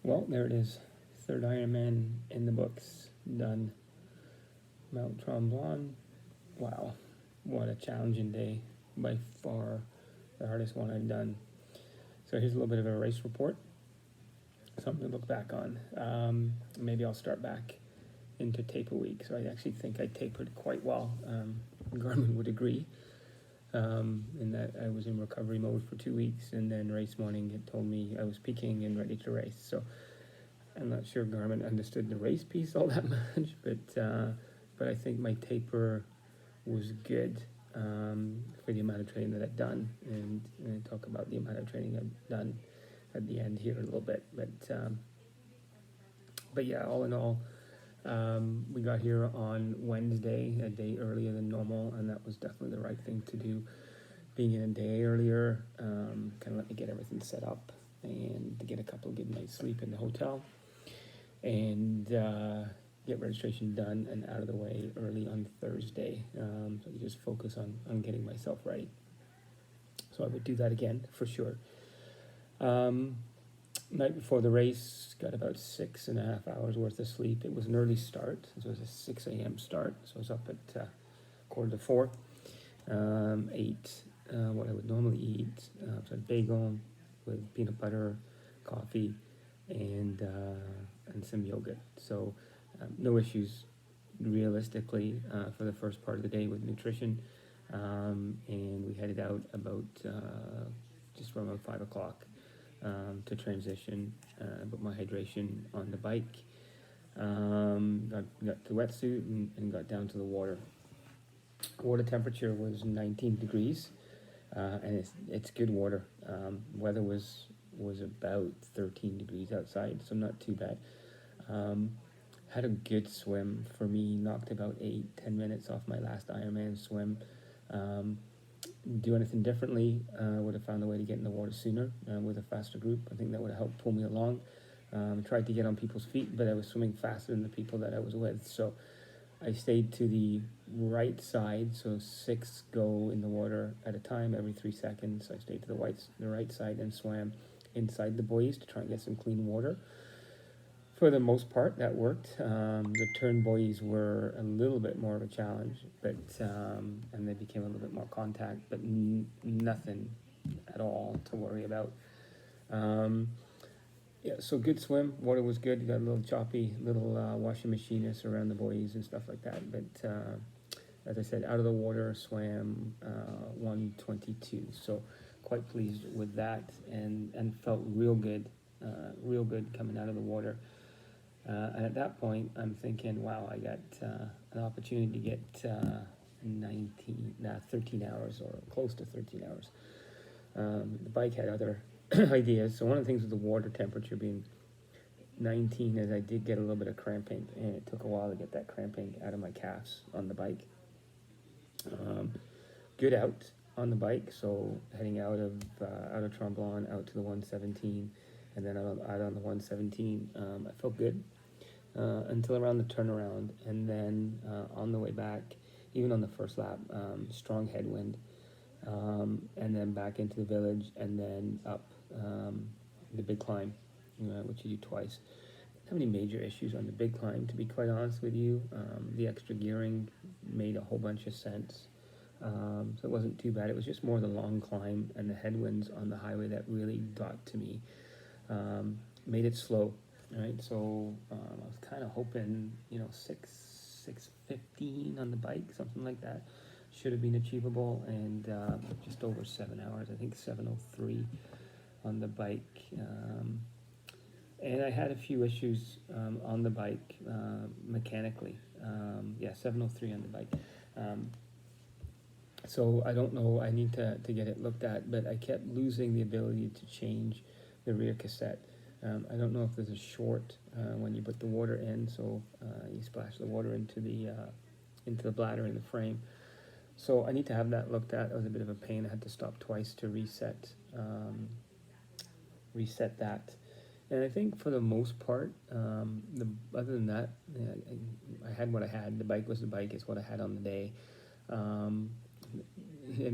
Well, there it is. Third Ironman in the books. Done. Mont Tremblant. Wow. What a challenging day. By far the hardest one I've done. So here's a little bit of a race report. Something to look back on. Maybe I'll start back into taper week. So I actually think I tapered quite well. Garmin would agree. In that I was in recovery mode for 2 weeks, and then race morning it told me I was peaking and ready to race. So I'm not sure Garmin understood the race piece all that much, but I think my taper was good for the amount of training that I've done, and I talk about the amount of training I've done at the end here a little bit. But yeah, all in all, we got here on Wednesday, a day earlier than normal, and that was definitely the right thing to do. Being in a day earlier, kind of let me get everything set up and to get a couple of good nights sleep in the hotel, and get registration done and out of the way early on Thursday, so I could just focus on getting myself ready. So I would do that again for sure. Night before the race, got about 6.5 hours worth of sleep. It was an early start, so it was a 6 a.m. start, so I was up at 3:45. Ate what I would normally eat, so a bagel with peanut butter, coffee, and some yogurt. So no issues realistically for the first part of the day with nutrition, and we headed out about just around 5 o'clock to transition, put my hydration on the bike, got the wetsuit and got down to the water. Water temperature was 19 degrees, and it's good water. Weather was about 13 degrees outside, so not too bad. Had a good swim for me, knocked about 8-10 minutes off my last Ironman swim. Do anything differently, would have found a way to get in the water sooner with a faster group. I think that would have helped pull me along. Tried to get on people's feet, but I was swimming faster than the people that I was with. So I stayed to the right side, so 6 go in the water at a time every 3 seconds. So I stayed to the right side and swam inside the buoys to try and get some clean water. For the most part, that worked. The turn buoys were a little bit more of a challenge, but and they became a little bit more contact, but nothing at all to worry about. Yeah, so good swim. Water was good. You got a little choppy, little washing machinists around the buoys and stuff like that. But as I said, out of the water, swam 1:22. So quite pleased with that, and felt real good coming out of the water. And at that point, I'm thinking, wow, I got an opportunity to get 13 hours or close to 13 hours. The bike had other ideas. So one of the things with the water temperature being 19 is I did get a little bit of cramping, and it took a while to get that cramping out of my calves on the bike. Good out on the bike, so heading out of Tremblant out to the 117, and then out on the 117, I felt good until around the turnaround, and then on the way back, even on the first lap, strong headwind, and then back into the village, and then up the big climb, which you do twice. Didn't have any major issues on the big climb, to be quite honest with you. The extra gearing made a whole bunch of sense. So it wasn't too bad. It was just more the long climb and the headwinds on the highway that really got to me. Made it slow, right? So I was kind of hoping, 6:15 on the bike, something like that. Should have been achievable, and just over 7 hours. I think 7:03 on the bike. And I had a few issues on the bike mechanically. 7:03 on the bike. So I don't know, I need to get it looked at, but I kept losing the ability to change the rear cassette. I don't know if there's a short when you put the water in, so you splash the water into the bladder in the frame. So I need to have that looked at. It was a bit of a pain. I had to stop twice to reset that. And I think for the most part, other than that, I had what I had. The bike was the bike. It's what I had on the day. And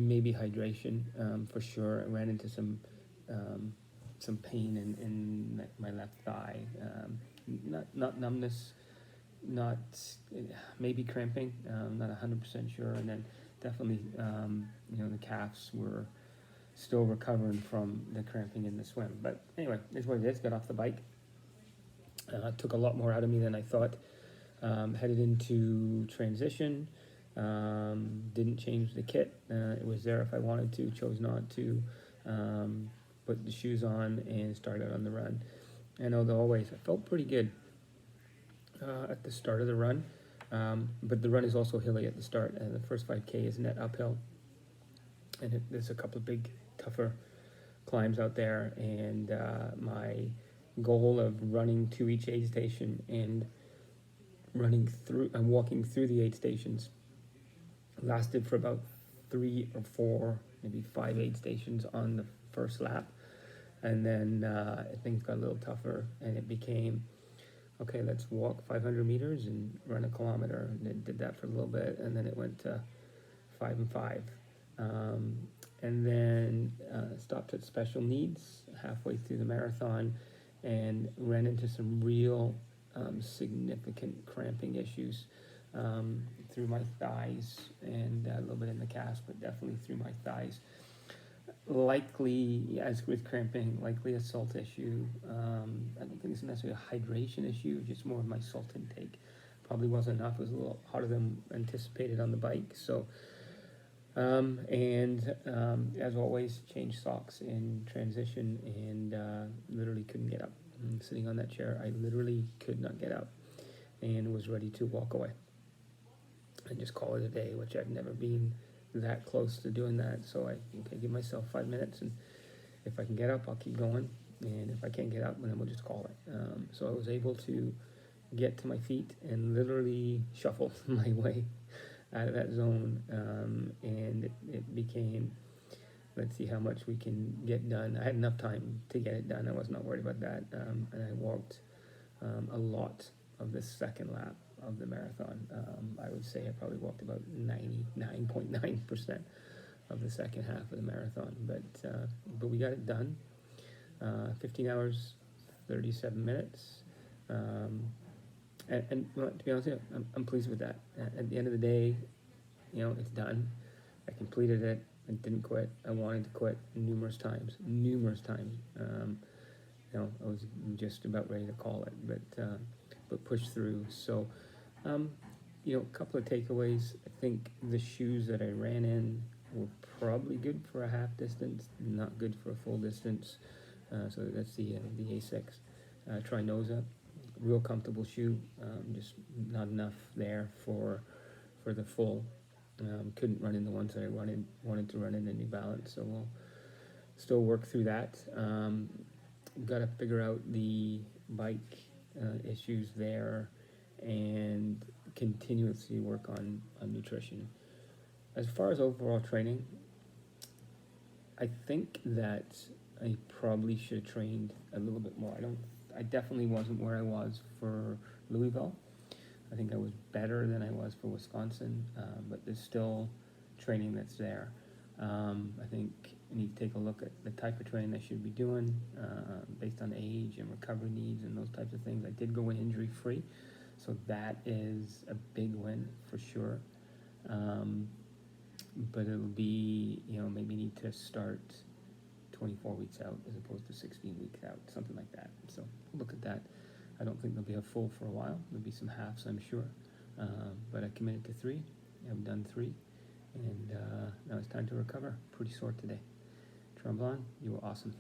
maybe hydration for sure. I ran into some pain in my left thigh. Not numbness, not maybe cramping, not 100% sure, and then definitely the calves were still recovering from the cramping in the swim. But anyway, it's what it is. Got off the bike. Took a lot more out of me than I thought. Headed into transition. Didn't change the kit. It was there if I wanted to. Chose not to. Put the shoes on and started on the run. And although always I felt pretty good at the start of the run, but the run is also hilly at the start, and the first 5K is net uphill, and there's a couple of big, tougher climbs out there. And my goal of running to each aid station and walking through the aid stations lasted for about 3 or 4, maybe 5 aid stations on the first lap. And then things got a little tougher, and it became, okay, let's walk 500 meters and run a kilometer. And it did that for a little bit, and then it went to 5 and 5. And then stopped at special needs halfway through the marathon and ran into some real significant cramping issues through my thighs and a little bit in the calves, but definitely through my thighs. Likely, as with cramping, likely a salt issue. I don't think it's necessarily a hydration issue, just more of my salt intake. Probably wasn't enough. It was a little harder than anticipated on the bike. So, as always, changed socks in transition and literally couldn't get up. Sitting on that chair, I literally could not get up and was ready to walk away and just call it a day, which I've never been that close to doing that. So I give myself 5 minutes, and if I can get up, I'll keep going, and if I can't get up, then we'll just call it. So I was able to get to my feet and literally shuffle my way out of that zone, and it became, let's see how much we can get done. I had enough time to get it done. I was not worried about that, and I walked a lot of the second lap of the marathon. I would say I probably walked about 99.9% of the second half of the marathon, but we got it done. 15 hours, 37 minutes, and well, to be honest with you, I'm pleased with that. At the end of the day, it's done. I completed it. I didn't quit. I wanted to quit numerous times. I was just about ready to call it, but pushed through. So, a couple of takeaways. I think the shoes that I ran in were probably good for a half distance, not good for a full distance. So that's the A6 Trinosa, real comfortable shoe. Just not enough there for the full. Couldn't run in the ones that I wanted to run in the New Balance, so we'll still work through that. Got to figure out the bike issues there and continuously work on nutrition. As far as overall training, I think that I probably should have trained a little bit more. I definitely wasn't where I was for Louisville. I think I was better than I was for Wisconsin, but there's still training that's there. I think I need to take a look at the type of training I should be doing based on age and recovery needs and those types of things. I did go in injury-free, so that is a big win for sure. But it'll be, maybe need to start 24 weeks out as opposed to 16 weeks out, something like that. So look at that. I don't think there'll be a full for a while. There'll be some halves, I'm sure. But I committed to 3. I've done 3. And now it's time to recover. Pretty sore today. Tremblant, you were awesome.